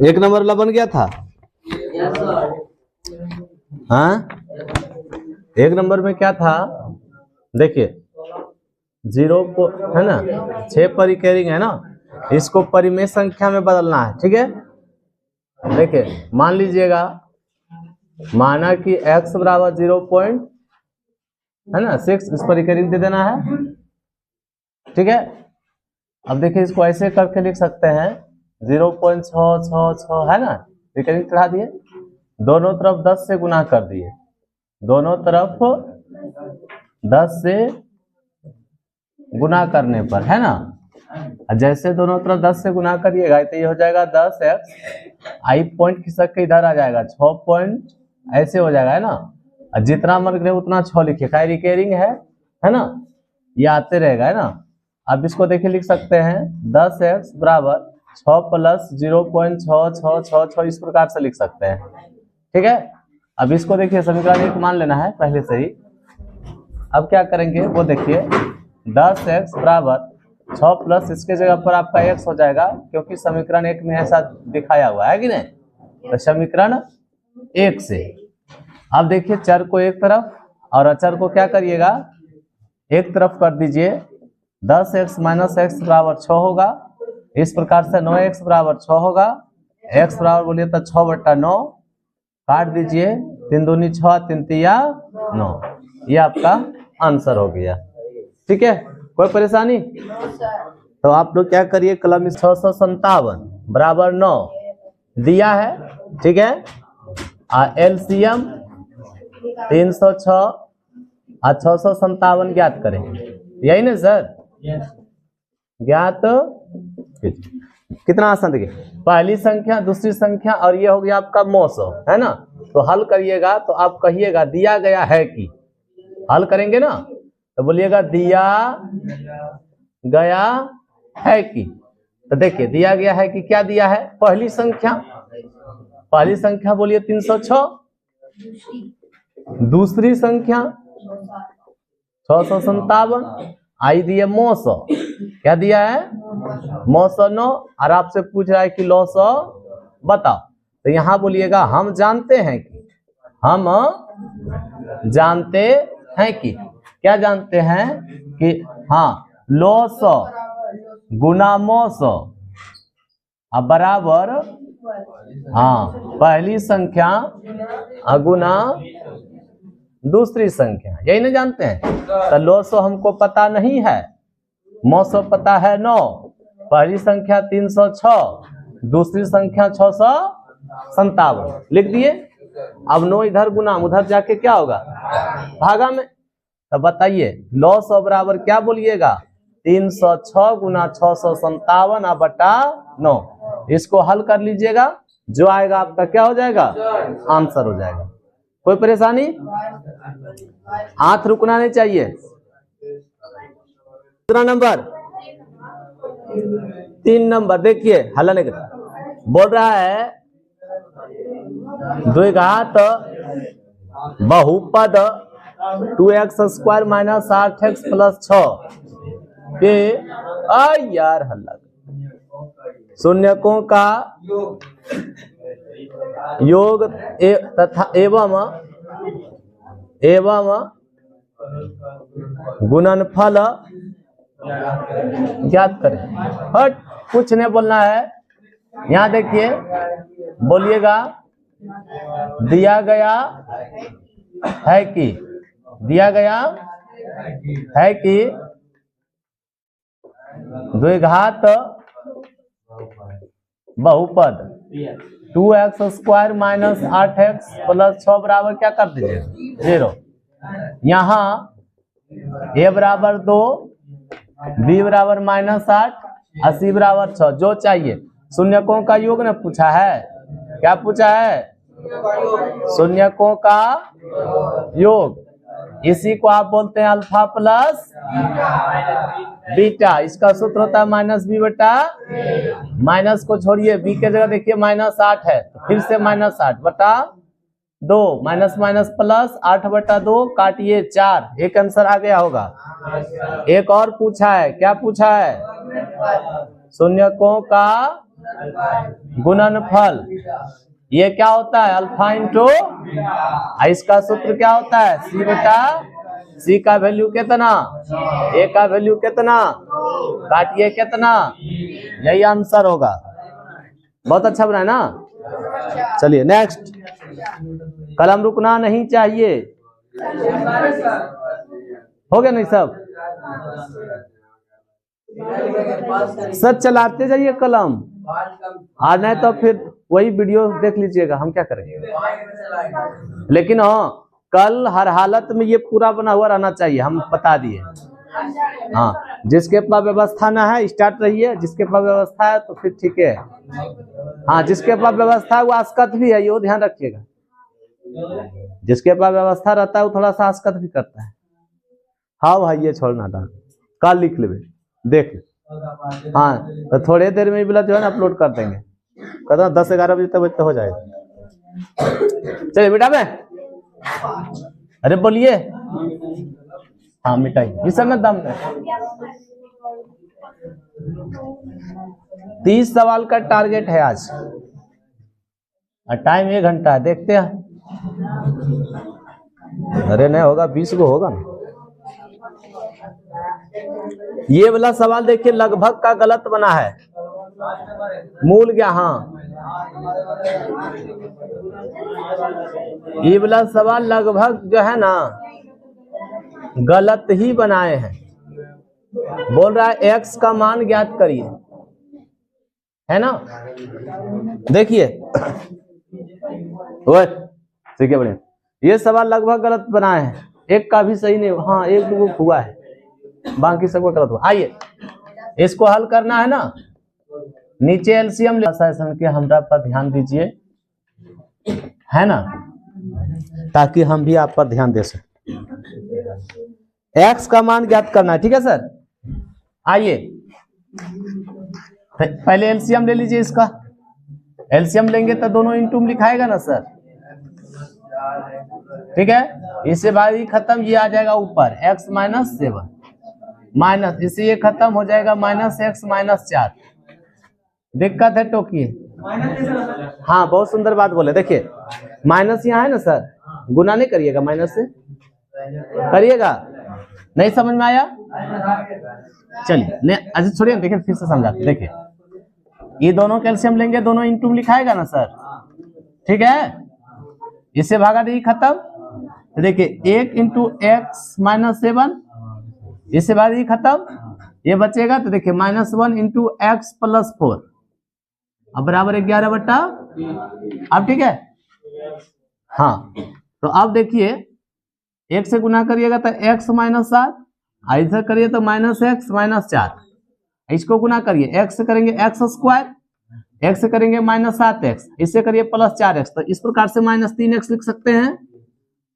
एक नंबर वाला बन गया था। हाँ, एक नंबर में क्या था देखिए, 0 को है ना, 6 परिकैरिंग है ना, इसको परिमेय संख्या में बदलना है। ठीक है, देखिए मान लीजिएगा, माना कि x बराबर 0 पॉइंट है ना 6, इस पर रिकरिंग दे देना है। ठीक है, अब देखिए इसको ऐसे करके लिख सकते हैं 0.666 है ना, रिकरिंग चढ़ा दिए, दोनों तरफ 10 से गुना कर दिए, दोनों तरफ 10 से गुना करने पर है ना, जैसे दोनों तरफ 10 से गुना करिएगा तो ये हो जाएगा 10x, आई पॉइंट खिसक के इधर आ जाएगा, 6 पॉइंट ऐसे हो जाएगा है ना, जितना मन करे उतना 6 लिखिए, क्या रिकरिंग है ना, ये आते रहेगा है ना। अब इसको देखिए लिख सकते हैं 10x बराबर 6 प्लस 0.6666, इस प्रकार से लिख सकते हैं। ठीक है, अब इसको देखिए समीकरण 1 मान लेना है पहले से ही। अब क्या करेंगे वो देखिए, 10x बराबर 6 प्लस इसके जगह पर आपका x हो जाएगा, क्योंकि समीकरण 1 में ऐसा दिखाया हुआ है कि नहीं, तो समीकरण 1 से अब देखिए चर को एक तरफ और अचर को क्या करिएगा एक तरफ कर दीजिए। 10x माइनस एक्स बराबर 6 होगा, इस प्रकार से 9x बराबर 6 होगा, x बराबर बोलिए तो 6/9, काट दीजिए, 3 दूनी 6, 3 तिया 9, ये आपका आंसर हो गया। ठीक है, कोई परेशानी? तो आप लोग क्या करिए, कलम 657 बराबर 9 दिया है। ठीक है, एलसीएम 306 और 657 ज्ञात करें, यही ना सर? ज्ञात कितना आसान, देखिए पहली संख्या दूसरी संख्या और ये हो गया आपका 900 है ना, तो हल करिएगा तो आप कहिएगा दिया गया है कि, हल करेंगे ना तो बोलिएगा दिया गया है कि, तो देखिए दिया गया है कि क्या दिया है, पहली संख्या बोलिए 306, दूसरी संख्या 657, आई दिए 900, क्या दिया है 909, और आपसे पूछ रहा है कि 900 बताओ, तो यहां बोलिएगा हम जानते हैं कि, हम जानते हैं कि, क्या जानते हैं कि, हाँ 900 गुना 900 अब बराबर, हाँ पहली संख्या गुना दूसरी संख्या, यही नहीं जानते हैं। तो 900 हमको पता नहीं है, 900 पता है 9, पहली संख्या 306, दूसरी संख्या 657, लिख दिए। अब 9 इधर गुना उधर जाके क्या होगा, भागा में, तो बताइए 900 बराबर क्या बोलिएगा, 306 गुना 657 बटा 9, इसको हल कर लीजिएगा, जो आएगा आपका क्या हो जाएगा, आंसर हो जाएगा। कोई परेशानी? हाथ रुकना नहीं चाहिए। कितना नंबर, 3 नंबर, देखिए हल नहीं करता, बोल रहा है द्विघात बहुपद 2x² माइनस 8x प्लस 6 के यार हल्ला शून्यकों का योग तथा एवं गुणनफल ज्ञात करें। हट, कुछ नहीं बोलना है, यहाँ देखिए बोलिएगा दिया गया है कि, दिया गया है कि द्विघात बहुपद 2x² माइनस 8x प्लस 6 बराबर क्या कर दीजिए 0, यहाँ a बराबर 2, b बराबर -8 और c बराबर 6, जो चाहिए। शून्यकों का योग ने पूछा है, क्या पूछा है, शून्यकों का योग, इसी को आप बोलते हैं अल्फा प्लस बीटा, इसका सूत्र होता है -b बटा, माइनस को छोड़िए, b के जगह देखिए -8 है, तो फिर से -8 बटा 2, माइनस माइनस प्लस 8 बटा 2, काटिए 4, एक आंसर आ गया होगा। एक और पूछा है, क्या पूछा है, शून्यकों का गुणनफल। ये क्या होता है? अल्फा इंटू, इसका सूत्र क्या होता है? सी बटा सी का वैल्यू कितना, ए का वैल्यू कितना, काटिए कितना, यही आंसर होगा। बहुत अच्छा बनाया ना। चलिए नेक्स्ट, कलम रुकना नहीं चाहिए। हो गया नहीं सब? सर चलाते जाइए कलम, आज नहीं तो फिर वही वीडियो देख लीजिएगा, हम क्या करेंगे। लेकिन हाँ, कल हर हालत में ये पूरा बना हुआ रहना चाहिए, हम बता दिए। हाँ, जिसके पास व्यवस्था ना है स्टार्ट रहिए, जिसके पास व्यवस्था है तो फिर ठीक है। हाँ, जिसके पास व्यवस्था है वो आस्कत भी है, ये ध्यान रखिएगा। जिसके पास व्यवस्था रहता है वो थोड़ा सा आस्कत भी करता है। हाँ भाई, ये छोड़ना था, कल लिख ले, देख। हाँ, तो थोड़े देर में भी जो है ना अपलोड कर देंगे, कहता 10-11 बजे तक हो जाएगा। चलिए बेटा में, अरे बोलिए। हाँ मिटाई इस समय दम है। 30 सवाल का टारगेट है आज, और टाइम 1 घंटा है, देखते हैं। अरे नहीं होगा, 20 को होगा ना। ये वाला सवाल देखिए, लगभग का गलत बना है, मूल क्या। हाँ, ये वाला सवाल लगभग जो है ना गलत ही बनाए हैं। बोल रहा है x का मान ज्ञात करिए, है ना। देखिए ठीक है, बढ़िया। ये सवाल लगभग गलत बनाए हैं, एक का भी सही नहीं। हाँ, एक दो हुआ है, बाकी सबको गलत हुआ। आइए इसको हल करना है ना। नीचे एलसीएम सेशन के हमरा पर ध्यान दीजिए, है ना, ताकि हम भी आप पर ध्यान दे सकें। x का मान ज्ञात करना है, ठीक है सर। आइए पहले एलसीएम ले लीजिए इसका। एलसीएम लेंगे तो दोनों इंटू में लिखाएगा ना सर, ठीक है। इससे बाद ही खत्म, ये आ जाएगा ऊपर x माइनस 7 माइनस, इससे ये खत्म हो जाएगा -x माइनस 4। दिक्कत है टोकी। हाँ, बहुत सुंदर बात बोले। देखिए माइनस यहाँ है ना सर, गुना नहीं करिएगा, माइनस से करिएगा। नहीं समझ में आया? चलिए अच्छा छोड़िए, देखिए फिर से समझाते। देखिए ये दोनों कैल्शियम लेंगे, दोनों इंटू में लिखाएगा ना सर, ठीक है। इससे भागा दी खत्म। तो देखिए 1 इंटू एक्स माइनस 7, इससे भागा दी खत्म, ये बचेगा। तो देखिए -1 इंटू एक्स प्लस 4, अब बराबर 11 बट्टा। अब ठीक है। हाँ, तो अब देखिए 1 से गुना करिएगा तो x माइनस 7, इधर करिए तो -x माइनस 4। इसको गुना करिए, x से करेंगे x स्क्वायर, x से करेंगे -7x, इससे करिए +4x। तो इस प्रकार से -3x लिख सकते हैं।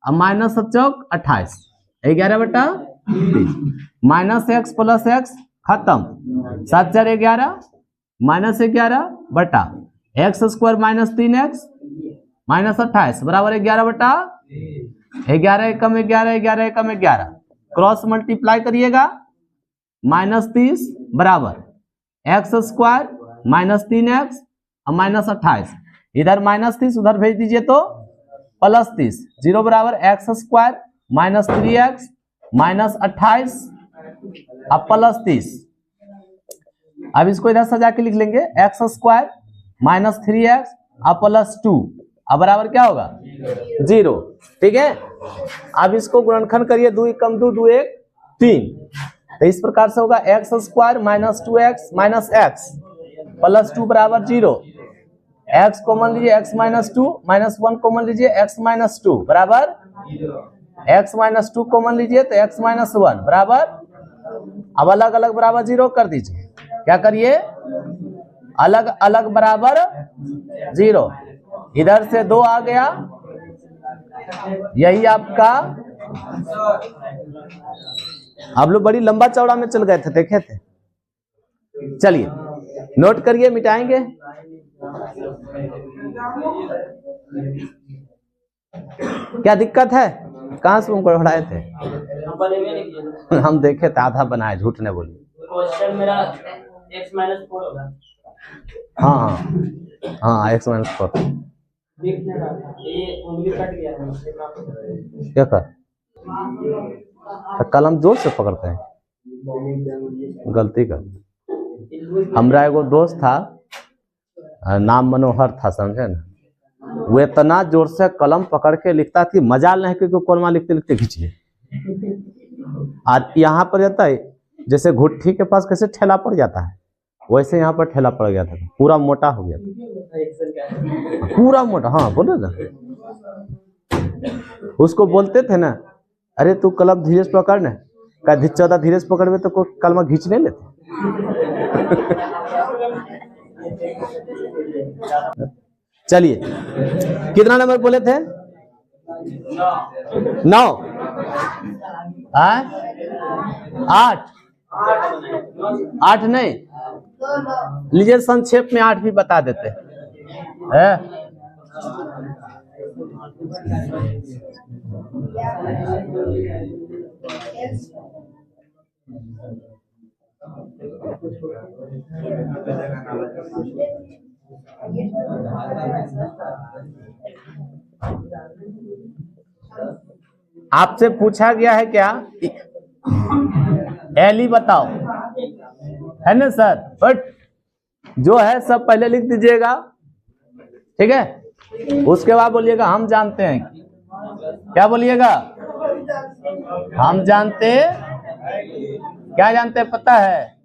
अब माइनस 7 28, 11 बट्टा 30, -x प्लस x खत्म, 7 4 11, -11 बटा x स्क्वायर -3x -28 बराबर 11 बटा 11 एकम 11, 11 एकम 11, क्रॉस मल्टीप्लाई करिएगा, -30 बराबर x स्क्वायर -3x और -28, इधर -30 उधर भेज दीजिए तो +30, 0 बराबर x स्क्वायर -3x -28 अब +30। अब इसको इधर सजा के लिख लेंगे, x स्क्वायर -3x अब +2 अब बराबर क्या होगा 0, ठीक है। अब इसको गुणनखंड करिए, 2 कम 2 2 1 3, तो इस प्रकार से होगा x स्क्वायर -2x -x +2 बराबर 0, x कॉमन लीजिए x -2 -1 कॉमन लीजिए x -2 बराबर x -2 कॉमन लीजिए तो x -1 बराबर, अब अलग अलग बराबर 0 कर दीजिए। क्या करिए, अलग अलग बराबर 0, इधर से 2 आ गया, यही आपका। आप लोग बड़ी लंबा चौड़ा में चल गए थे, देखे थे। चलिए नोट करिए, मिटाएंगे। क्या दिक्कत है, कहां से उनको बढ़ाए थे? हम देखे थे, आधा बनाए, झूठ ने बोली। क्वेश्चन मेरा x -4 होगा। हाँ हाँ हाँ, x माइनस 4 क्या कर, तो कलम जोर से पकड़ते हैं, गलती कर। हमरा एगो दोस्त था, नाम मनोहर था, समझे ना, वो इतना जोर से कलम पकड़ के लिखता थी, मजाल नहीं क्योंकि कोरमा लिखते लिखते खींच लिए। और यहाँ पर जाता है जैसे घुट्ठी के पास कैसे ठेला पड़ जाता है, वैसे यहाँ पर ठेला पड़ गया था, पूरा मोटा हो गया था, पूरा मोटा। हाँ बोलो ना, उसको बोलते थे ना, अरे तू कलम धीरे से पकड़ ना, कहा ज्यादा धीरे से पकड़वे तो कोई कलमा खींच नहीं लेते। चलिए, कितना नंबर बोले थे? 9, 8, 8 नहीं, लीजिए संक्षेप में 8 भी बता देते हैं। आपसे पूछा गया है क्या, एली बताओ, है ना सर, बट जो है सब पहले लिख दीजिएगा, ठीक है, उसके बाद बोलिएगा हम जानते हैं। क्या बोलिएगा? हम जानते, क्या जानते हैं पता है?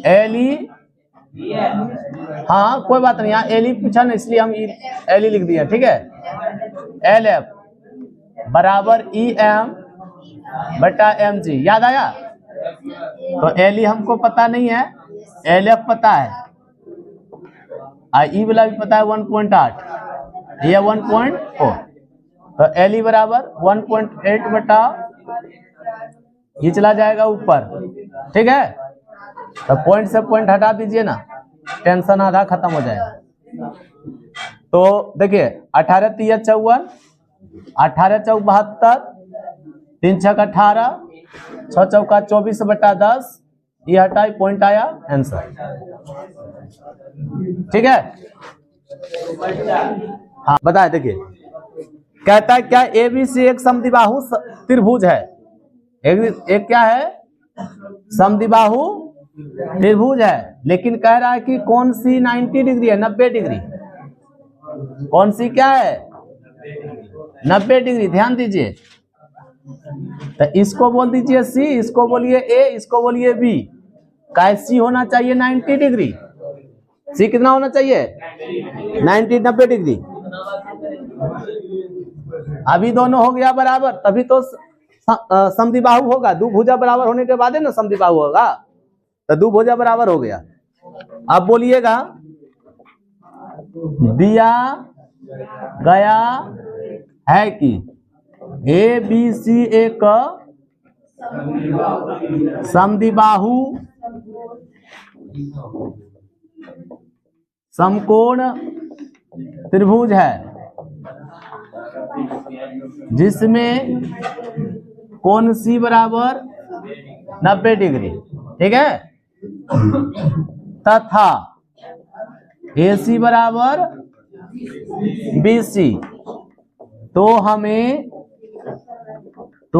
एली, हाँ कोई बात नहीं, यहाँ एली पूछा ना इसलिए हम एली लिख दिया, ठीक है। एल एफ बराबर ई एम बटा एम जी, याद आया? तो एली हमको पता नहीं है, एल एफ पता है, ई वाला भी पता है 1.8, ये 1.4, तो एली बराबर 1.8 बटा, ये चला जाएगा ऊपर, ठीक है। तो पॉइंट से पॉइंट हटा दीजिए ना, टेंशन आधा खत्म हो जाएगा। तो देखिए 18 3 54, 18 चौक 72, 3 6 18, 6 चौका 24 बटा 10, ये हटाई, पॉइंट आया, आंसर, ठीक है। हाँ बताए, देखिए कहता है क्या एबीसी एक समद्विबाहु त्रिभुज है, एक क्या है, समद्विबाहु त्रिभुज है, लेकिन कह रहा है कि कौन सी 90 डिग्री है, 90 डिग्री, कौन सी क्या है, 90 डिग्री, ध्यान दीजिए। तो इसको बोल दीजिए सी, इसको बोलिए ए, इसको बोलिए बी। कैसी होना चाहिए 90 डिग्री, सी कितना होना चाहिए 90 डिग्री। अभी दोनों हो गया बराबर, तभी तो समद्विबाहु होगा, दो भुजा बराबर होने के बाद है ना समद्विबाहु होगा, तो दो भुजा बराबर हो गया। अब बोलिएगा दिया गया है कि ए बी सी एक समद्विबाहु समकोण त्रिभुज है, जिसमें कोण सी बराबर 90 डिग्री, ठीक है, तथा ए सी बराबर बी सी। तो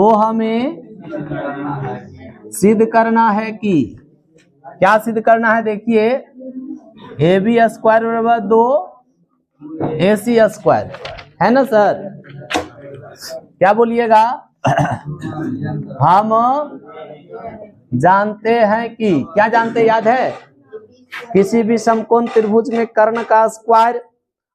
हमें सिद्ध करना है कि, क्या सिद्ध करना है, देखिए ए बी स्क्वायर बराबर 2 ए सी स्क्वायर, है ना सर? क्या बोलिएगा? हम जानते हैं कि, क्या जानते, याद है? किसी भी समकोण त्रिभुज में कर्ण का स्क्वायर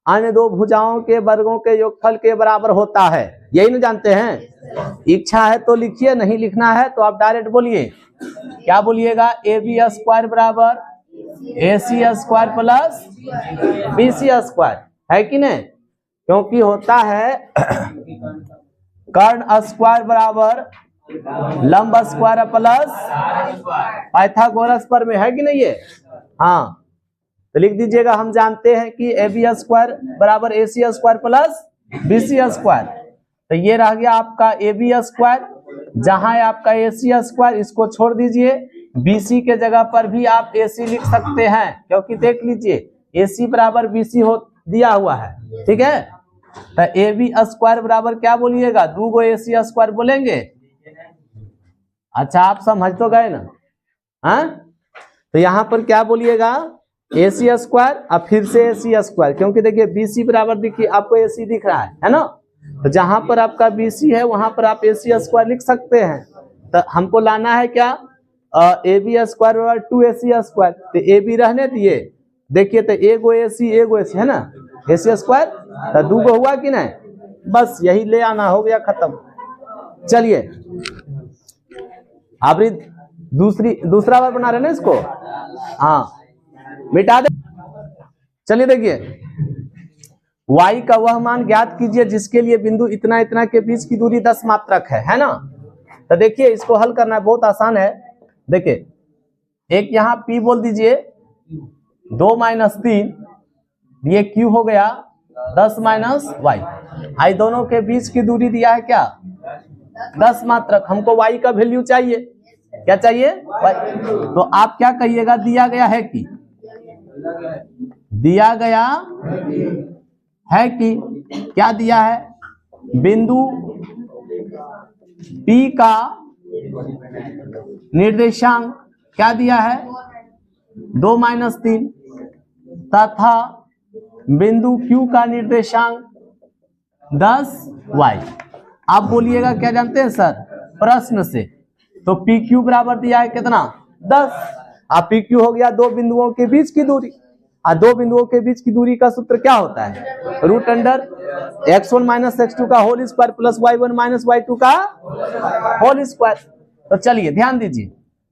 अन्य दो भुजाओं के वर्गों के योगफल के बराबर होता है, यही ना जानते हैं। इच्छा है तो लिखिए, नहीं लिखना है तो आप डायरेक्ट बोलिए। क्या बोलिएगा? ए बी स्क्वायर बराबर A C square plus B C square, है कि नहीं? क्योंकि होता है कर्ण स्क्वायर बराबर लंब स्क्वायर प्लस पाइथागोरस पर में, है कि नहीं ये? हाँ, तो लिख दीजिएगा हम जानते हैं कि ए बी स्क्वायर बराबर A C square plus B C square. तो ये रह गया आपका ए बी स्क्वायर, जहां है आपका ए सी स्क्वायर, इसको छोड़ दीजिए, BC के जगह पर भी आप AC लिख सकते हैं, क्योंकि देख लीजिए AC बराबर BC हो दिया हुआ है, ठीक है। तो AB स्क्वायर बराबर क्या बोलिएगा, 2 गो AC स्क्वायर बोलेंगे। अच्छा आप समझ तो गए ना, हाँ। तो यहाँ पर क्या बोलिएगा, AC स्क्वायर और फिर से AC स्क्वायर, क्योंकि देखिए BC बराबर देखिए आपको AC दिख रहा है ना। तो जहां पर आपका BC है वहां पर आप AC स्क्वायर लिख सकते हैं। तो हमको लाना है क्या, AB स्क्वायर बराबर 2AC स्क्वायर। तो AB रहने दिए, देखिए तो एगो AC है ना, AC स्क्वायर। तो 2 गो हुआ कि नहीं, बस यही ले आना, हो गया खत्म। चलिए आप दूसरा बार बना रहे ना इसको, हाँ मिटा दे। चलिए देखिए, y का वह मान ज्ञात कीजिए जिसके लिए बिंदु इतना इतना के बीच की दूरी 10 मात्रक है ना। तो देखिए इसको हल करना बहुत आसान है। देखिए एक यहाँ p बोल दीजिए, 2 - 3, ये q हो गया 10 - y। आई दोनों के बीच की दूरी दिया है क्या, 10 मात्रक। हमको y का वैल्यू चाहिए, क्या चाहिए y। तो आप क्या कहिएगा, दिया गया है कि, दिया गया है कि क्या दिया है, बिंदु P का निर्देशांक क्या दिया है, 2 - 3, तथा बिंदु Q का निर्देशांक 10y। आप बोलिएगा क्या जानते हैं सर, प्रश्न से। तो PQ बराबर दिया है कितना, 10। अब PQ हो गया दो बिंदुओं के बीच की दूरी, और दो बिंदुओं के बीच की दूरी का सूत्र क्या होता है, √x1 - x2 का whole square plus y1 - y2 का होल स्क्वायर। तो चलिए ध्यान दीजिए,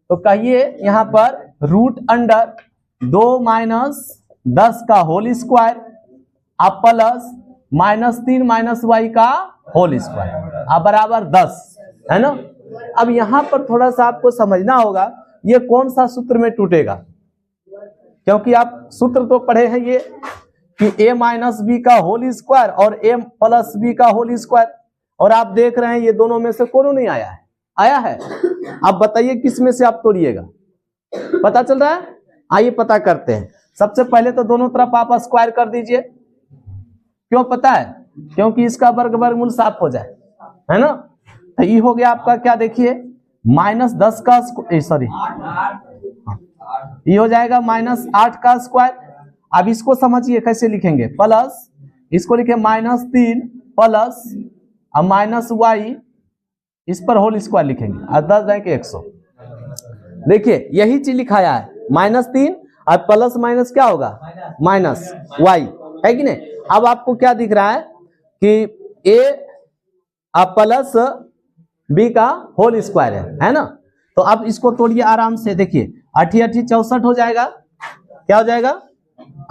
तो कहिए यहाँ पर √2 - 10 का होल स्क्वायर अब प्लस -3 - y का होल स्क्वायर अब बराबर 10 है ना। अब यहाँ पर थोड़ा सा आपको समझना होगा ये कौन सा सूत्र में टूटेगा, क्योंकि आप सूत्र तो पढ़े हैं ये कि a - b का होल स्क्वायर और a + b का होल स्क्वायर, और आप देख रहे हैं ये दोनों में से कौन नहीं आया है, आया है। अब बताइए किस में से आप तोड़िएगा, पता चल रहा है। आइए पता करते हैं। सबसे पहले तो दोनों तरफ आप स्क्वायर कर दीजिए, क्यों पता है, क्योंकि इसका वर्गमूल साफ हो जाए, है ना। तो ये हो गया आपका क्या, देखिए -10 का सॉरी ये हो जाएगा -8 का स्क्वायर। अब इसको समझिए कैसे लिखेंगे, प्लस इसको लिखे -3 प्लस -y, इस पर होल स्क्वायर लिखेंगे और 10 जाए कि 100। देखिए यही चीज लिखाया है, -3 और प्लस माइनस क्या होगा, -y, है कि नहीं। अब आपको क्या दिख रहा है कि a प्लस b का होल स्क्वायर है ना। तो अब इसको तोड़िए आराम से, देखिए 8 × 8 = 64 हो जाएगा, क्या हो जाएगा,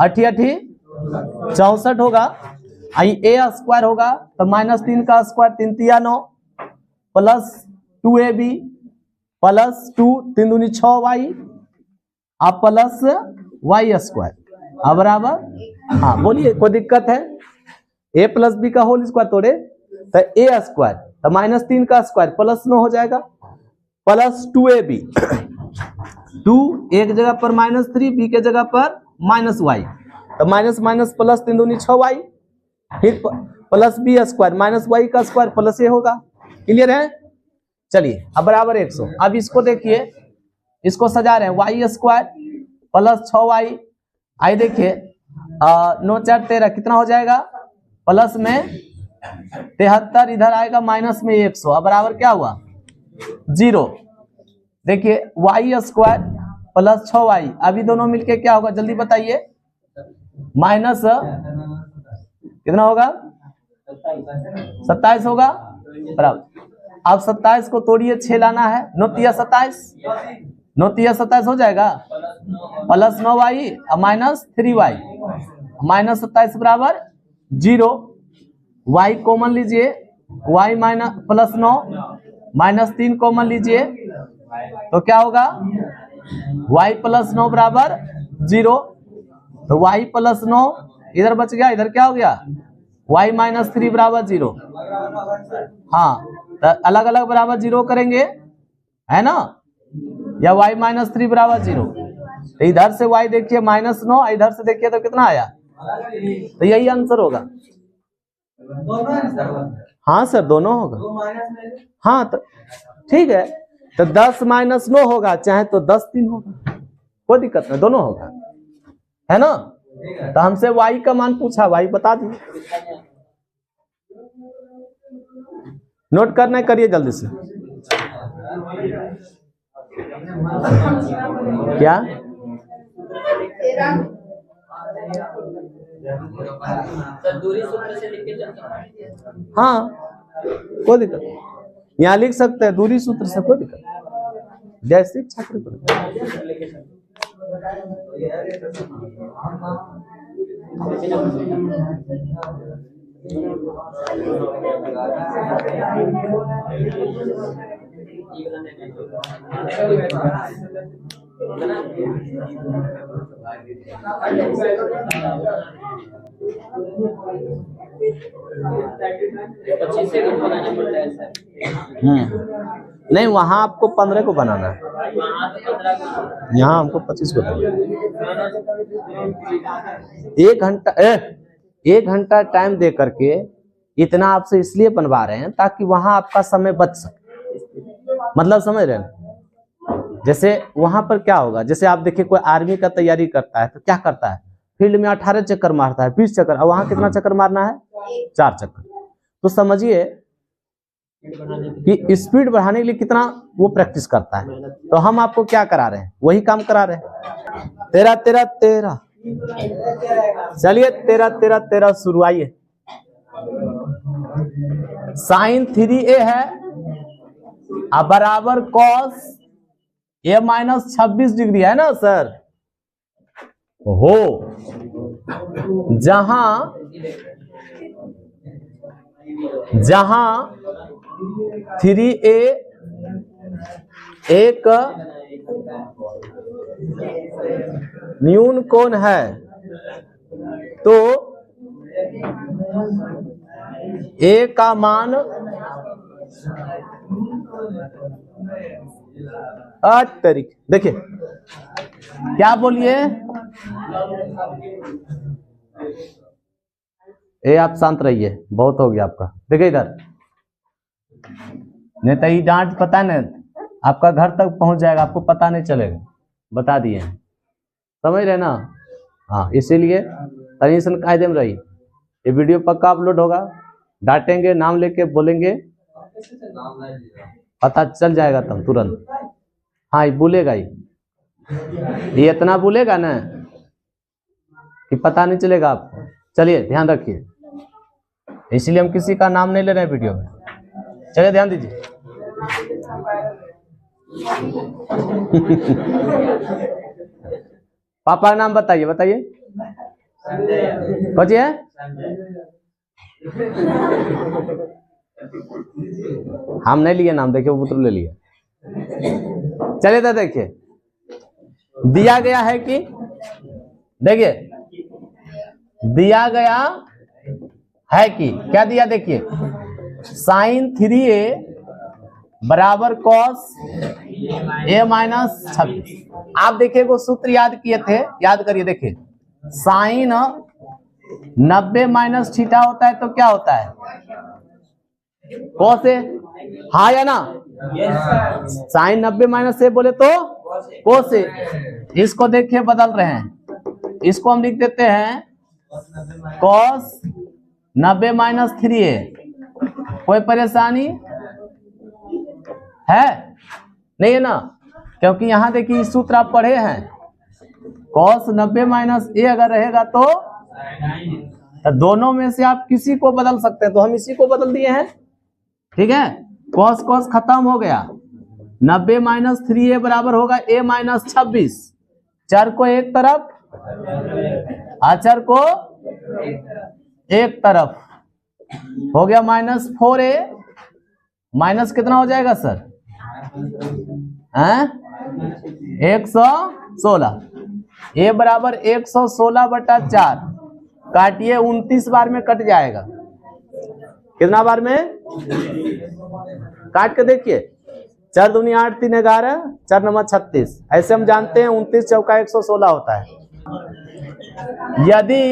8 × 8 = 64 होगा। a स्क्वायर होगा तो -3 का स्क्वायर 3 × 3 = 9 प्लस 2ab प्लस 2 3 दूनी 6y अब प्लस y स्क्वायर अब बराबर, हाँ बोलिए कोई दिक्कत है। a + b का होल स्क्वायर तोड़े तो a स्क्वायर तो -3 का स्क्वायर प्लस 9 हो जाएगा प्लस 2ab 2 एक जगह पर -3 b के जगह पर -y तो माइनस प्लस 3 दूनी 6y फिर प्लस b स्क्वायर -y का स्क्वायर प्लस a होगा। क्लियर है। चलिए अब बराबर 100। अब इसको देखिए, इसको सजा रहे हैं y स्क्वायर प्लस 6y। आई देखिए 9 × 4 = 13 कितना हो जाएगा, प्लस में 73 इधर आएगा माइनस में 100 अब बराबर क्या हुआ 0। देखिए y स्क्वायर प्लस 6y अभी दोनों मिलके क्या होगा जल्दी बताइए, माइनस कितना होगा 27 होगा बराबर। अब 27 को तोड़िए 6 लाना है, 9 × 27 9 × 27 हो जाएगा प्लस 9y -3y -27 बराबर 0। y कॉमन लीजिए, y प्लस 9 -3 कॉमन लीजिए तो क्या होगा y प्लस 9 बराबर 0। तो y प्लस 9 इधर बच गया, इधर क्या हो गया y -3 बराबर 0। हाँ तो अलग अलग बराबर 0 करेंगे है ना। या y माइनस 3 बराबर 0। तो इधर से y देखिए -9, इधर से देखिए तो कितना आया, तो यही आंसर होगा। हाँ सर दोनों होगा। हाँ तो ठीक है, तो 10 माइनस 9 होगा, चाहे तो 10 3 होगा, कोई दिक्कत नहीं, दोनों होगा, है ना। तो हमसे y का मान पूछा, y बता दिए। नोट करना है, करिए जल्दी से। क्या हाँ कोई दिक्कत, यहाँ लिख सकते हैं दूरी सूत्र से, कोई दिक्कत, जैसे इच्छा करें। नहीं वहां आपको 15 को बनाना है, यहाँ हमको 25 को बनाना है। 1 घंटा टाइम दे करके इतना आपसे इसलिए बनवा रहे हैं ताकि वहां आपका समय बच सके, मतलब समझ रहे हैं। जैसे वहां पर क्या होगा, जैसे आप देखिए कोई आर्मी का तैयारी करता है तो क्या करता है, फील्ड में 18 चक्कर मारता है, 20 चक्कर, और वहां कितना चक्कर मारना है, 4 चक्कर। तो समझिए कि स्पीड बढ़ाने के लिए कितना वो प्रैक्टिस करता है। तो हम आपको क्या करा रहे हैं, वही काम करा रहे हैं। 13 13 13, चलिए 13 13 13 शुरू, आइए। साइन 3a है अब बराबर कॉस a माइनस 26 डिग्री है ना सर। हो जहां 3a एक न्यून कोण है, तो a का मान 8 तारीख, देखिए क्या बोलिए, ए आप शांत रहिए, बहुत हो गया आपका। देखिए इधर नहीं तो ये डांट पता है ना, आपका घर तक पहुंच जाएगा, आपको पता नहीं चलेगा, बता दिए हैं, समझ रहे ना। हाँ इसीलिए टेंशन कायदे में रही, ये वीडियो पक्का अपलोड होगा, डांटेंगे नाम लेके बोलेंगे, पता चल जाएगा तब तुरंत। हाँ ये बोलेगा, ये इतना बोलेगा ना कि पता नहीं चलेगा आपको। चलिए ध्यान रखिए, इसलिए हम किसी का नाम नहीं ले रहे हैं वीडियो में। चलिए ध्यान दीजिए। पापा का नाम बताइए, बताइए कौन है। हम नहीं लिए नाम, देखिए पुत्र ले लिया। चलिए तो देखिए दिया गया है कि, देखिए दिया गया है कि क्या दिया, देखिए साइन 3a बराबर कॉस a माइनस 26। आप देखिए वो सूत्र याद किए थे, याद करिए। देखिए साइन 90 माइनस थीटा होता है तो क्या होता है, कॉस ए, हाँ या ना। साइन 90 माइनस ए बोले तो कॉस ए। इसको देखिए बदल रहे हैं, इसको हम लिख देते हैं कॉस 90 माइनस 3a। कोई परेशानी है नहीं है ना, क्योंकि यहां देखिए सूत्र आप पढ़े हैं, कॉस 90 माइनस ए अगर रहेगा तो दोनों में से आप किसी को बदल सकते हैं, तो हम इसी को बदल दिए हैं। ठीक है, कॉस कॉस खत्म हो गया, 90 माइनस 3a बराबर होगा a माइनस 26। चर को एक तरफ, अचर को एक तरफ, हो गया माइनस 4a, माइनस कितना हो जाएगा सर, 116, a बराबर 116/4, काटिए 29 बार में कट जाएगा। कितना बार में, काट के देखिए 4 दूनी 8 3 11 4 9 36। ऐसे हम जानते हैं 29 चौका 116 होता है। यदि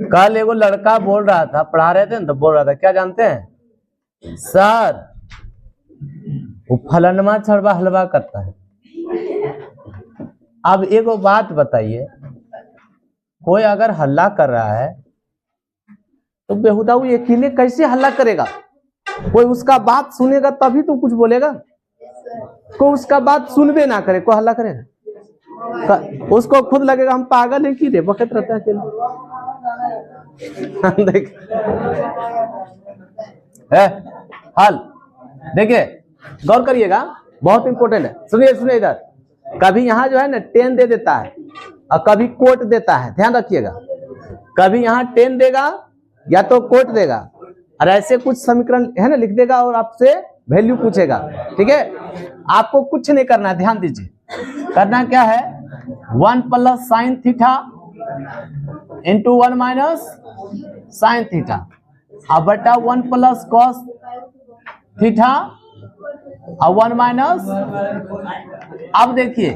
कल एगो लड़का बोल रहा था, पढ़ा रहे थे ना, तो बोल रहा था क्या जानते हैं सर, वो फलनमा छड़वा हलवा करता है। अब एगो बात बताइए, कोई अगर हल्ला कर रहा है तो बेहुदा वो अकेले कैसे हल्ला करेगा? कोई उसका बात सुनेगा तभी तो कुछ बोलेगा। कोई उसका बात सुनबे ना करे, कोई हल्ला करेगा? उसको खुद लगेगा हम पागल हैं कि रे, बकत रहता है अकेले। देख हल देखिए, गौर करिएगा, बहुत इंपॉर्टेंट है। सुनिए सुनिए, इधर कभी यहाँ जो है ना 10 दे देता है और कभी कोट देता है, ध्यान रखिएगा। कभी यहाँ 10 देगा या तो कोट देगा, और ऐसे कुछ समीकरण है ना लिख देगा और आपसे वैल्यू पूछेगा। ठीक है, आपको कुछ नहीं करना है, ध्यान दीजिए। करना क्या है, 1 plus sine theta into 1 minus sine theta अब बटा 1 प्लस कॉस थीटा और 1 माइनस। अब देखिए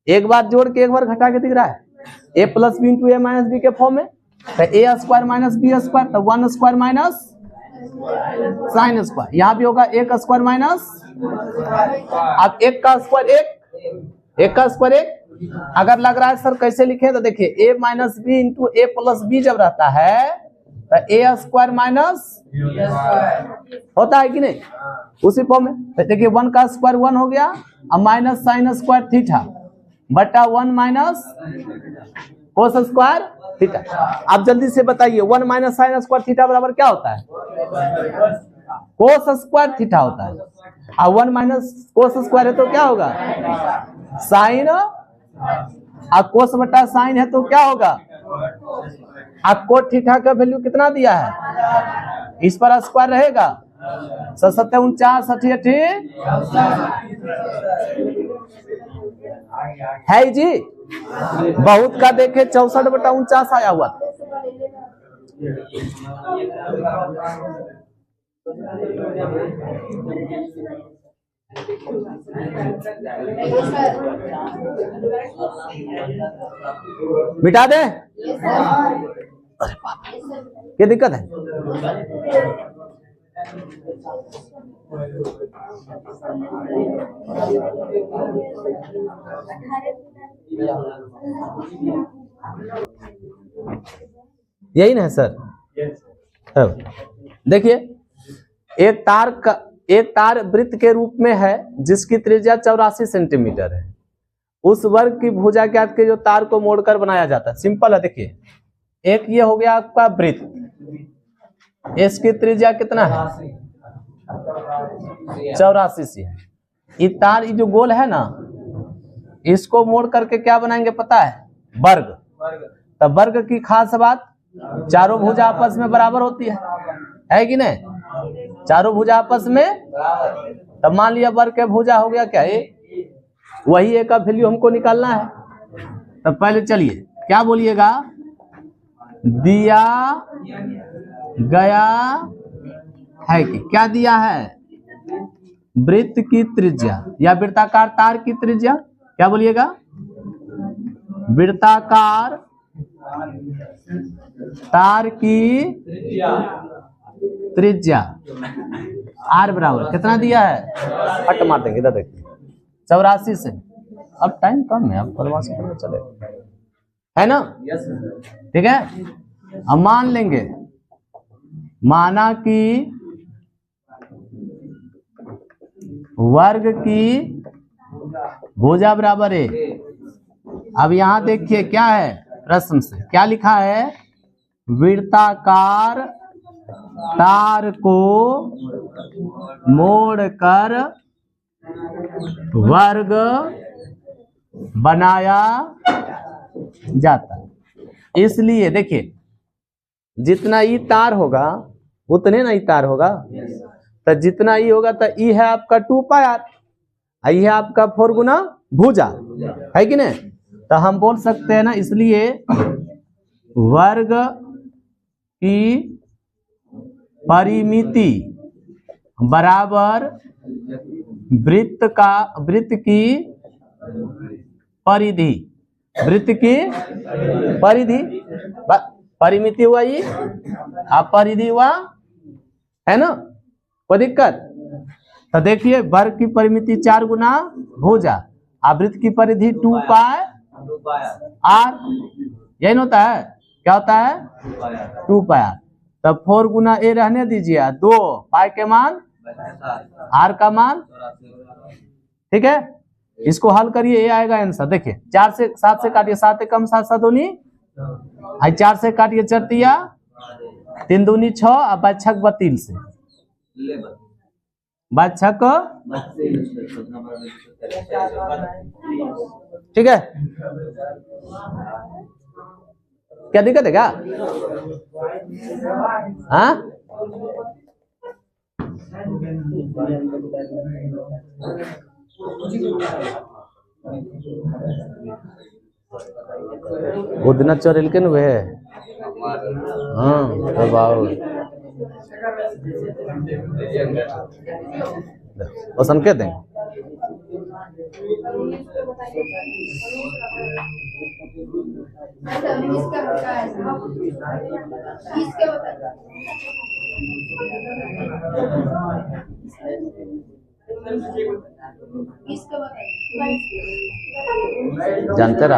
एक बार जोड़ के एक बार घटा के दिख रहा है, ए प्लस बी इंटू ए माइनस बी के फॉर्म में, तो ए स्क्वायर माइनस बी स्क्वायर, तो 1 स्क्वायर माइनस साइन स्क्वायर। यहाँ भी होगा 1 स्क्वायर माइनस, अब 1 का स्क्वायर 1 का स्क्वायर 1। अगर लग रहा है सर कैसे लिखे, तो देखिए ए माइनस बी इंटू ए प्लस बी जब रहता है तो ए स्क्वायर माइनस होता है कि नहीं, उसी फॉर्म में। तो देखिए 1 का स्क्वायर 1 हो गया, अब माइनस साइन स्क्वायर थीटा बटा 1 माइनस कोस स्क्वायर थीटा। आप जल्दी से बताइए 1 माइनस साइन स्क्वायर थीटा बराबर क्या होता है? कोस स्क्वायर थीटा होता है। और 1 माइनस कोस स्क्वायर है तो क्या होगा? साइन। और कोस बटा साइन है तो क्या होगा? आप कोट थीटा का वैल्यू कितना दिया है, इस पर स्क्वायर रहेगा, 7 49 88 है जी। बहुत का देखे 64 बटा 49 आया हुआ था। मिटा दे, अरे बाप क्या दिक्कत है? यही ना है सर? देखिए एक तार वृत्त के रूप में है जिसकी त्रिज्या 84 सेंटीमीटर है। उस वर्ग की भुजा ज्ञात के जो तार को मोड़कर बनाया जाता है। सिंपल है, देखिए एक ये हो गया आपका वृत्त, इसकी त्रिज्या कितना है? 84 सी है। ये तार, ये जो गोल है ना, इसको मोड़ करके क्या बनाएंगे पता है? वर्ग। तब वर्ग की खास बात, चारों भुजा आपस में बराबर होती है कि नहीं? चारों भुजा आपस में, तब मान लिया वर्ग के भुजा हो गया क्या? ए, वही ए का वैल्यू हमको निकालना है। तब पहले चलिए क्या बोलिएगा, दिया गया है कि क्या दिया है? वृत्त की त्रिज्या या वृत्ताकार तार की त्रिज्या, क्या बोलिएगा? वृत्ताकार तार की त्रिज्या आर बराबर कितना दिया है? हट मार देंगे, इधर देखिए 84 से। अब टाइम कम है, अब परवाह से पता चलेगा, है ना? ठीक है, अब मान लेंगे, माना कि वर्ग की भुजा बराबर है। अब यहां देखिए क्या है, प्रश्न से क्या लिखा है? वृत्ताकार तार को मोड़कर वर्ग बनाया जाता है। इसलिए देखिए जितना ये तार होगा उतने ना ई तार होगा। तो जितना ई होगा तो ई है आपका 2 पाई आर, ई है आपका 4 गुना भुजा, है कि नहीं। तो हम बोल सकते हैं ना, इसलिए वर्ग की परिमिति बराबर वृत्त की परिधि, वृत्त की परिधि, परिमिति हुआ ये, आप परिधि हुआ, है ना, कोई दिक्कत। तो देखिए वर्ग की परिमिति 4 गुना भुजा, आवृत्त की परिधि 2 पाई आर, यही होता है, क्या होता है 2 पाई आर। तब 4 गुना ए रहने दीजिए, 2 पाई के मान, आर का मान, ठीक है। इसको हल करिए, ये आएगा आंसर। देखिए 4 से 7 से काटिए, 7 कम 7 7 दूनी, 4 से काटिए 4 तिया 3 दूनी 6, अब 5 छक 32 से 5 छक, ठीक है। क्या दिक्कत है क्या? हाँ उतना चोरेल के नुए, हाँ तब आओ वो संकेत दें। जानते रहो।